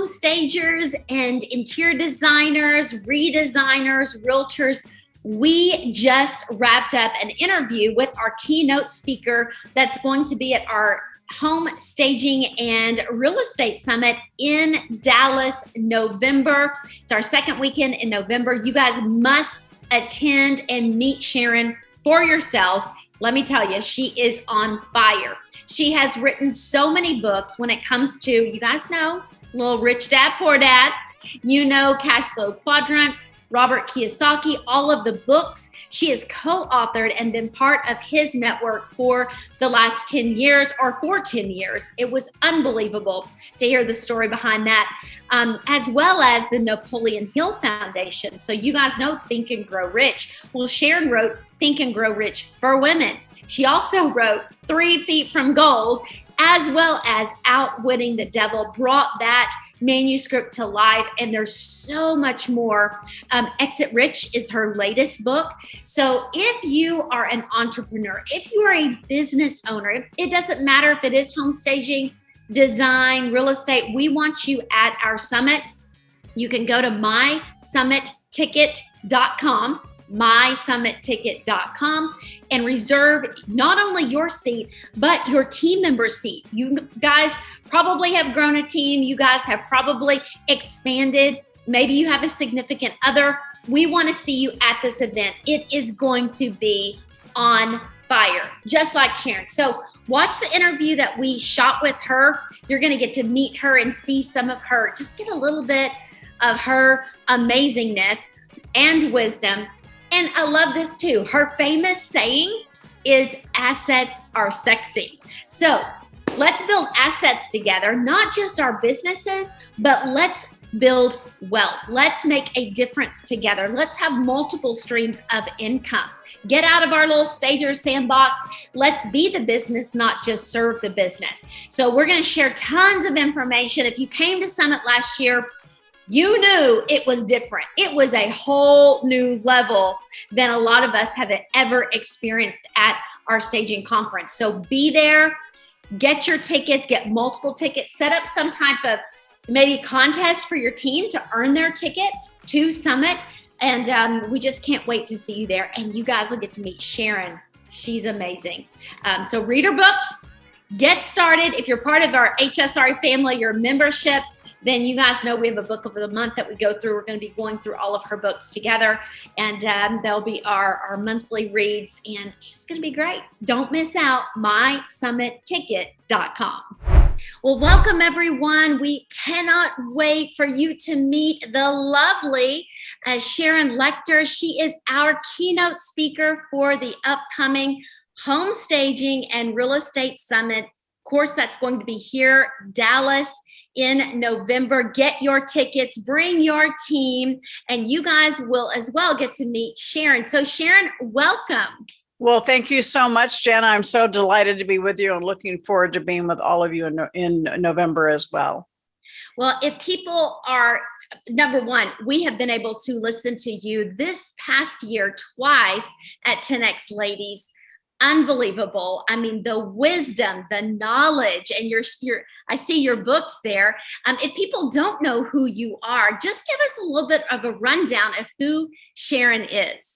home stagers and interior designers, redesigners, realtors, we just wrapped up an interview with our keynote speaker that's going to be at our Home Staging and Real Estate Summit in Dallas, November. It's our second weekend in November. You guys must attend and meet Sharon for yourselves. Let me tell you, she is on fire. She has written so many books when it comes to, you guys know, little Rich Dad, Poor Dad, you know, Cash Flow Quadrant, Robert Kiyosaki, all of the books. She has co-authored and been part of his network for the last 10 years or for 10 years. It was unbelievable to hear the story behind that, as well as the Napoleon Hill Foundation. So you guys know Think and Grow Rich. Well, Sharon wrote Think and Grow Rich for Women. She also wrote 3 Feet from Gold, as well as Outwitting the Devil, brought that manuscript to life, and there's so much more. Exit Rich is her latest book. So if you are an entrepreneur, if you are a business owner, it doesn't matter if it is home staging, design, real estate, we want you at our summit. You can go to mysummitticket.com and reserve not only your seat, but your team member's seat. You guys probably have grown a team. You guys have probably expanded. Maybe you have a significant other. We want to see you at this event. It is going to be on fire, just like Sharon. So watch the interview that we shot with her. You're going to get to meet her and see some of her, just get a little bit of her amazingness and wisdom. And I love this too. Her famous saying is, assets are sexy. So let's build assets together, not just our businesses, but let's build wealth. Let's make a difference together. Let's have multiple streams of income. Get out of our little stager sandbox. Let's be the business, not just serve the business. So we're going to share tons of information. If you came to Summit last year, you knew it was different. It was a whole new level than a lot of us have ever experienced at our staging conference. So be there, get your tickets, get multiple tickets, set up some type of maybe contest for your team to earn their ticket to Summit. And we just can't wait to see you there. And you guys will get to meet Sharon. She's amazing. So read her books, get started. If you're part of our HSRA family, your membership, then you guys know we have a book of the month that we go through. We're going to be going through all of her books together, and they'll be our monthly reads, and it's just going to be great. Don't miss out, mysummitticket.com. Well, welcome everyone. We cannot wait for you to meet the lovely Sharon Lechtor. She is our keynote speaker for the upcoming Home Staging and Real Estate Summit. Of course, that's going to be here, Dallas, in November. Get your tickets, bring your team, and you guys will as well get to meet Sharon. So Sharon, welcome. Well, thank you so much, Jenna. I'm so delighted to be with you and looking forward to being with all of you in November as well. Well, if people are, number one, we have been able to listen to you this past year twice at 10X Ladies. Unbelievable. I mean, the wisdom, the knowledge, and I see your books there. If people don't know who you are, just give us a little bit of a rundown of who Sharon is.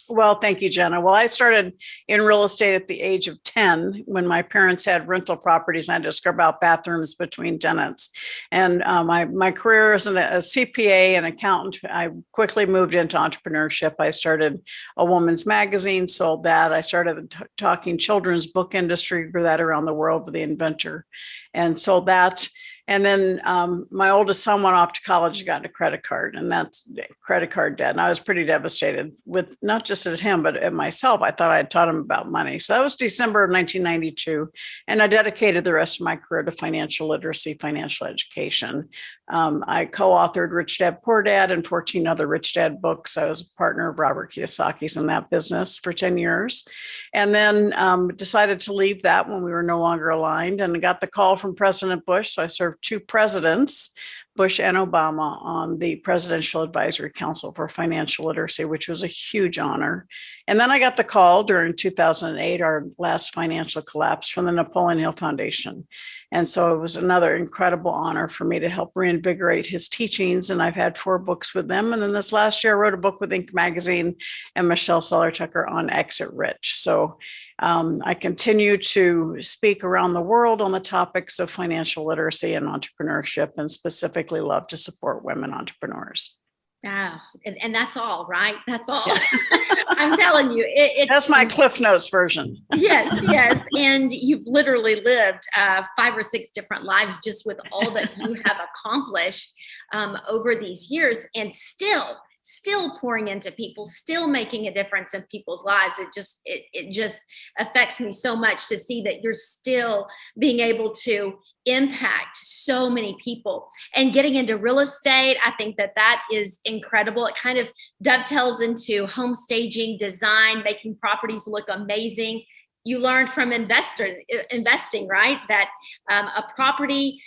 Well, thank you, Jenna. Well, I started in real estate at the age of 10 when my parents had rental properties and I had to scrub out bathrooms between tenants. And my career as a CPA and accountant, I quickly moved into entrepreneurship. I started a woman's magazine, sold that. I started the talking children's book industry, grew that around the world with The Inventor, and sold that. And then my oldest son went off to college and got a credit card, and that's credit card debt. And I was pretty devastated with not just at him, but at myself. I thought I had taught him about money. So that was December of 1992. And I dedicated the rest of my career to financial literacy, financial education. I co-authored Rich Dad, Poor Dad and 14 other Rich Dad books. I was a partner of Robert Kiyosaki's in that business for 10 years. And then decided to leave that when we were no longer aligned, and got the call from President Bush. So I served 2 presidents Bush and Obama on the Presidential Advisory Council for Financial Literacy, which was a huge honor. And then I got the call during 2008, our last financial collapse, from the Napoleon Hill Foundation. And so it was another incredible honor for me to help reinvigorate his teachings. And I've had 4 books with them. And then this last year, I wrote a book with Inc. Magazine and Michelle Sellertucker on Exit Rich. So I continue to speak around the world on the topics of financial literacy and entrepreneurship, and specifically love to support women entrepreneurs. Oh, and that's all, right? That's all. Yeah. I'm telling you, that's my Cliff Notes version. Yes. And you've literally lived 5 or 6 different lives just with all that you have accomplished over these years, and still pouring into people, still making a difference in people's lives. It just affects me so much to see that you're still being able to impact so many people. And getting into real estate, I think that is incredible. It kind of dovetails into home staging, design, making properties look amazing. You learned from investing, right? That a property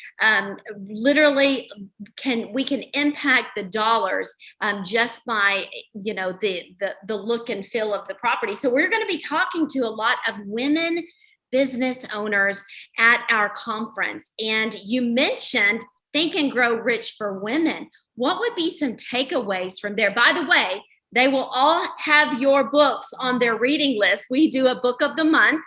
literally we can impact the dollars just by the look and feel of the property. So we're going to be talking to a lot of women business owners at our conference, and you mentioned Think and Grow Rich for Women. What would be some takeaways from there? By the way, they will all have your books on their reading list. We do a book of the month,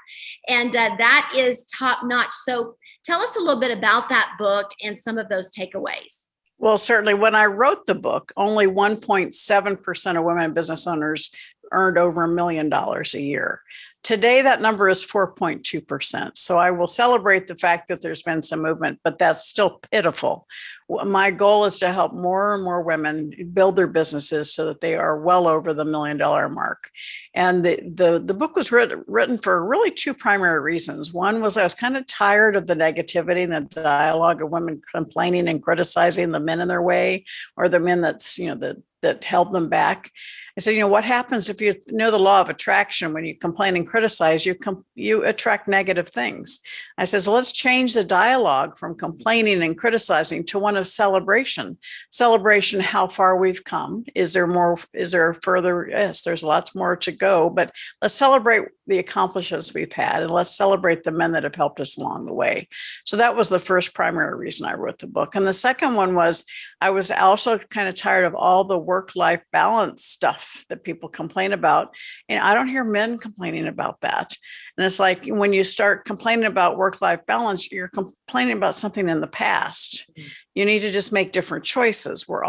and that is top notch. So tell us a little bit about that book and some of those takeaways. Well, certainly when I wrote the book, only 1.7% of women business owners earned over $1 million a year. Today, that number is 4.2%. So I will celebrate the fact that there's been some movement, but that's still pitiful. My goal is to help more and more women build their businesses so that they are well over the $1 million mark. And the book was written for really 2 primary reasons. One was I was kind of tired of the negativity and the dialogue of women complaining and criticizing the men in their way, or the men that held them back. I said, what happens if you know the law of attraction? When you complain and criticize, you attract negative things. I said, so let's change the dialogue from complaining and criticizing to one of celebration. Celebration, how far we've come. Is there more? Is there further? Yes, there's lots more to go, but let's celebrate the accomplishments we've had, and let's celebrate the men that have helped us along the way. So that was the first primary reason I wrote the book. And the second one was I was also kind of tired of all the work-life balance stuff that people complain about. And I don't hear men complaining about that. And it's like when you start complaining about work-life balance, you're complaining about something in the past. Mm-hmm. You need to just make different choices. We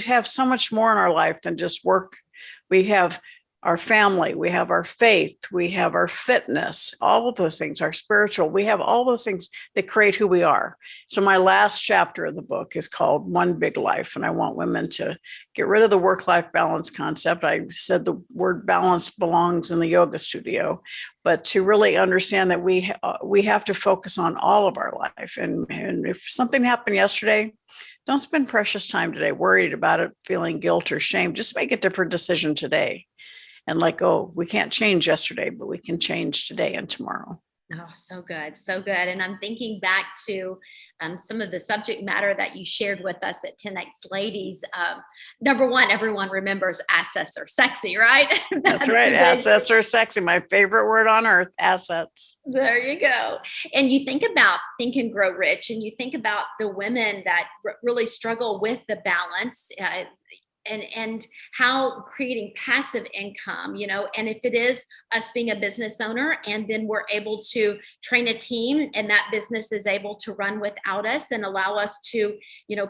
have so much more in our life than just work. We have our family, we have our faith, we have our fitness, all of those things, our spiritual, we have all those things that create who we are. So my last chapter of the book is called One Big Life. And I want women to get rid of the work-life balance concept. I said the word balance belongs in the yoga studio, but to really understand that we have to focus on all of our life. And if something happened yesterday, don't spend precious time today worried about it, feeling guilt or shame. Just make a different decision today. And we can't change yesterday, but we can change today and tomorrow. Oh, so good. So good. And I'm thinking back to some of the subject matter that you shared with us at 10X Ladies. Number one, everyone remembers assets are sexy, right? That's right. Assets are sexy. My favorite word on earth, assets. There you go. And you think about Think and Grow Rich, and you think about the women that really struggle with the balance, and how creating passive income, and if it is us being a business owner, and then we're able to train a team and that business is able to run without us and allow us to,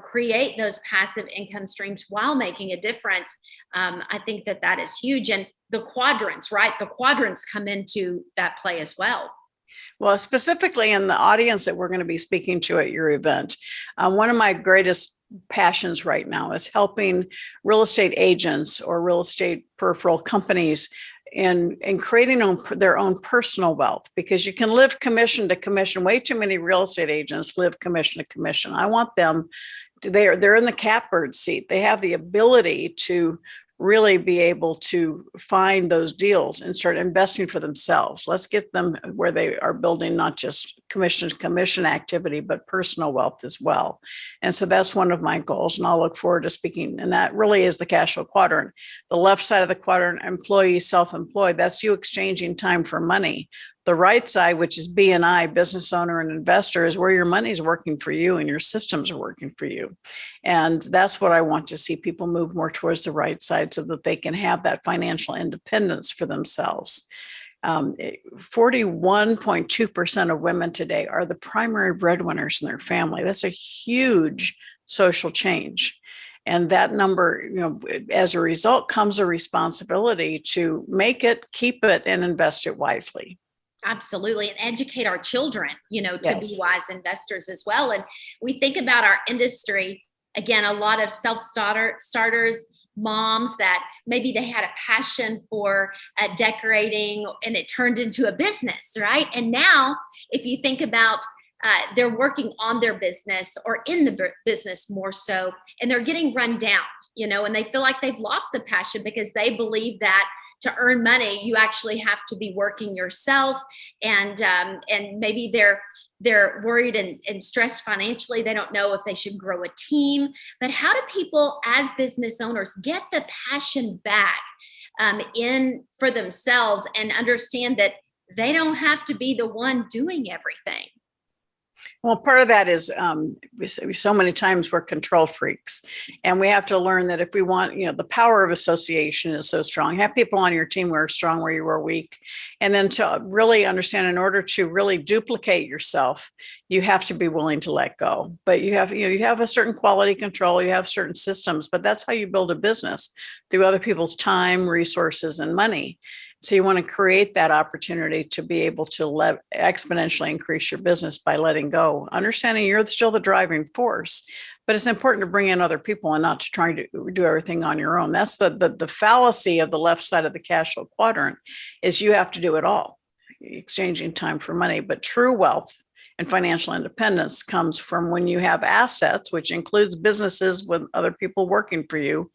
create those passive income streams while making a difference. I think that is huge. And the quadrants, right? The quadrants come into that play as well. Well, specifically in the audience that we're going to be speaking to at your event, one of my greatest passions right now is helping real estate agents or real estate peripheral companies in creating their own personal wealth, because you can live commission to commission. Way too many real estate agents live commission to commission. I want them they're in the catbird seat. They have the ability to really be able to find those deals and start investing for themselves. Let's get them where they are building not just commission to commission activity, but personal wealth as well. And so that's one of my goals. And I'll look forward to speaking. And that really is the cash flow quadrant. The left side of the quadrant, employee, self-employed, that's you exchanging time for money. The right side, which is B&I, business owner and investor, is where your money is working for you and your systems are working for you. And that's what I want to see people move more towards the right side so that they can have that financial independence for themselves. 41.2% of women today are the primary breadwinners in their family. That's a huge social change. And that number, as a result, comes a responsibility to make it, keep it, and invest it wisely. Absolutely. And educate our children, to Yes. be wise investors as well. And we think about our industry, again, a lot of self-starters, moms that maybe they had a passion for decorating and it turned into a business, right? And now if you think about they're working on their business or in the business more so, and they're getting run down, and they feel like they've lost the passion because they believe that to earn money, you actually have to be working yourself, and maybe they're worried and stressed financially. They don't know if they should grow a team. But how do people as business owners get the passion back in for themselves and understand that they don't have to be the one doing everything? Well, part of that is so many times we're control freaks, and we have to learn that if we want, the power of association is so strong. Have people on your team who are strong where you were weak, and then to really understand, in order to really duplicate yourself, you have to be willing to let go. But you have a certain quality control, you have certain systems, but that's how you build a business, through other people's time, resources, and money. So you want to create that opportunity to be able to exponentially increase your business by letting go, understanding you're still the driving force, but it's important to bring in other people and not to try to do everything on your own. That's the fallacy of the left side of the cash flow quadrant, is you have to do it all, exchanging time for money. But true wealth and financial independence comes from when you have assets, which includes businesses with other people working for you.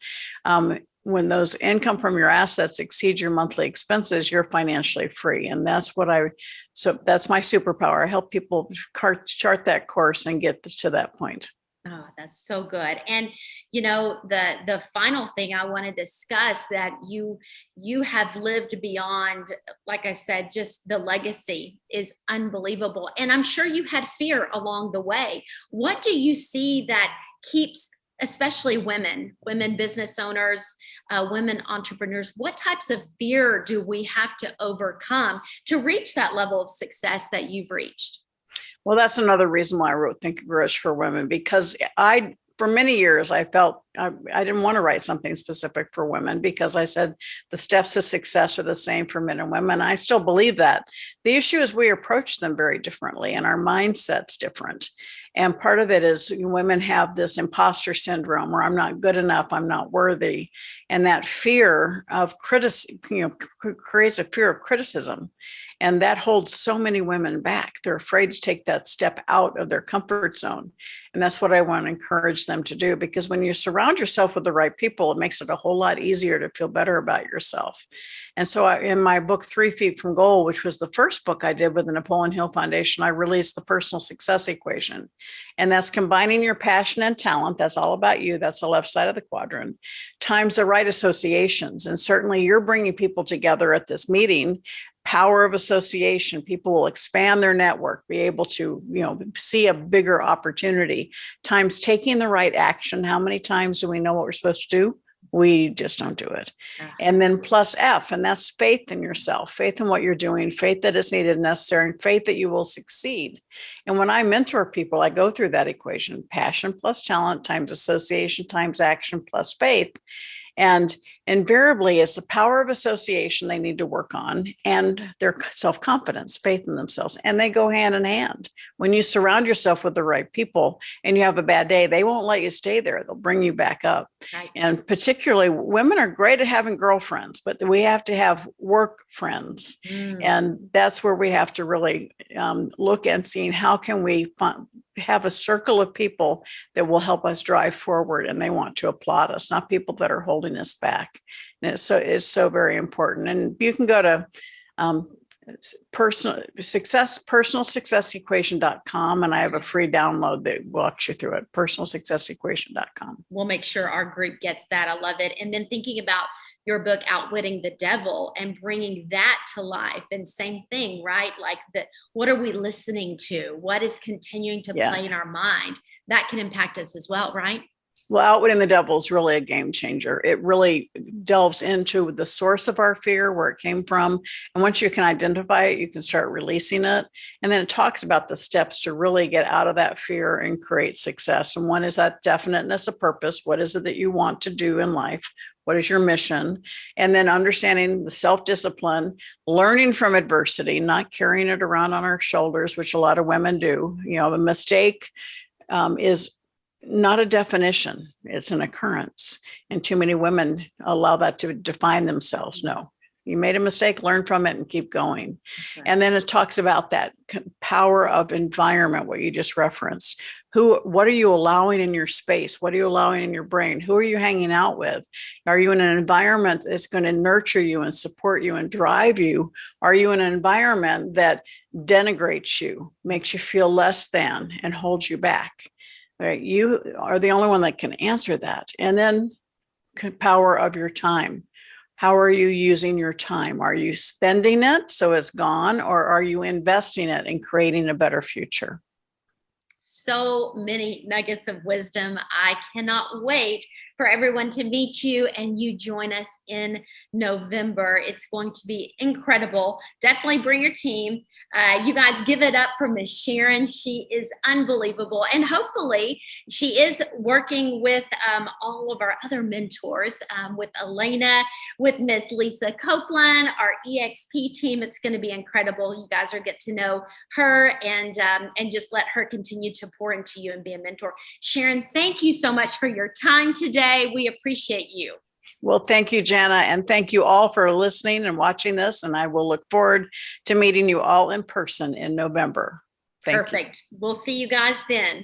When those income from your assets exceed your monthly expenses, you're financially free. And that's that's my superpower. I help people chart that course and get to that point. Oh, that's so good. And the final thing I want to discuss, that you have lived beyond, like I said, just the legacy is unbelievable. And I'm sure you had fear along the way. What do you see that keeps, especially women business owners, women entrepreneurs, what types of fear do we have to overcome to reach that level of success that you've reached? Well, that's another reason why I wrote Think and Grow Rich for Women, because for many years, I felt I didn't want to write something specific for women, because I said the steps to success are the same for men and women. I still believe that. The issue is we approach them very differently, and our mindset's different. And part of it is women have this imposter syndrome where I'm not good enough, I'm not worthy. And that fear of criticism, creates a fear of criticism. And that holds so many women back. They're afraid to take that step out of their comfort zone. And that's what I want to encourage them to do, because when you surround yourself with the right people, it makes it a whole lot easier to feel better about yourself. And so in my book, 3 Feet from Goal, which was the first book I did with the Napoleon Hill Foundation, I released the personal success equation. And that's combining your passion and talent. That's all about you. That's the left side of the quadrant, times the right associations. And certainly you're bringing people together at this meeting. Power of association. People will expand their network, be able to, see a bigger opportunity, times taking the right action. How many times do we know what we're supposed to do? We just don't do it. And then plus F, and that's faith in yourself, faith in what you're doing, faith that is needed and necessary, and faith that you will succeed. And when I mentor people, I go through that equation: passion plus talent times association times action plus faith. And invariably, it's the power of association they need to work on, and their self-confidence, faith in themselves. And they go hand in hand. When you surround yourself with the right people and you have a bad day, they won't let you stay there. They'll bring you back up. Right. And particularly, women are great at having girlfriends, but we have to have work friends. And that's where we have to really look and see how can we have a circle of people that will help us drive forward, and they want to applaud us, not people that are holding us back. And it's so very important. And you can go to personalsuccessequation.com. And I have a free download that walks you through it. Personalsuccessequation.com. We'll make sure our group gets that. I love it. And then thinking about your book, Outwitting the Devil, and bringing that to life. And same thing, right? Like what are we listening to? What is continuing to play in our mind? That can impact us as well, right? Well, Outwitting the Devil is really a game changer. It really delves into the source of our fear, where it came from. And once you can identify it, you can start releasing it. And then it talks about the steps to really get out of that fear and create success. And one is that definiteness of purpose. What is it that you want to do in life? What is your mission? And then understanding the self-discipline, learning from adversity, not carrying it around on our shoulders, which a lot of women do. You know, a mistake is not a definition, it's an occurrence. And too many women allow that to define themselves. No, you made a mistake, learn from it and keep going. Okay. And then it talks about that power of environment, what you just referenced. What are you allowing in your space? What are you allowing in your brain? Who are you hanging out with? Are you in an environment that's going to nurture you and support you and drive you? Are you in an environment that denigrates you, makes you feel less than, and holds you back? Right? You are the only one that can answer that. And then power of your time. How are you using your time? Are you spending it so it's gone, or are you investing it in creating a better future? So many nuggets of wisdom. I cannot wait for everyone to meet you and you join us in November. It's going to be incredible. Definitely bring your team. You guys give it up for Miss Sharon. She is unbelievable. And hopefully she is working with all of our other mentors, with Elena, with Miss Lisa Copeland, our EXP team. It's going to be incredible. You guys are get to know her and just let her continue to pour into you and be a mentor. Sharon, thank you so much for your time today. We appreciate you. Well, thank you, Jana, and thank you all for listening and watching this. And I will look forward to meeting you all in person in November. Thank you. Perfect. We'll see you guys then.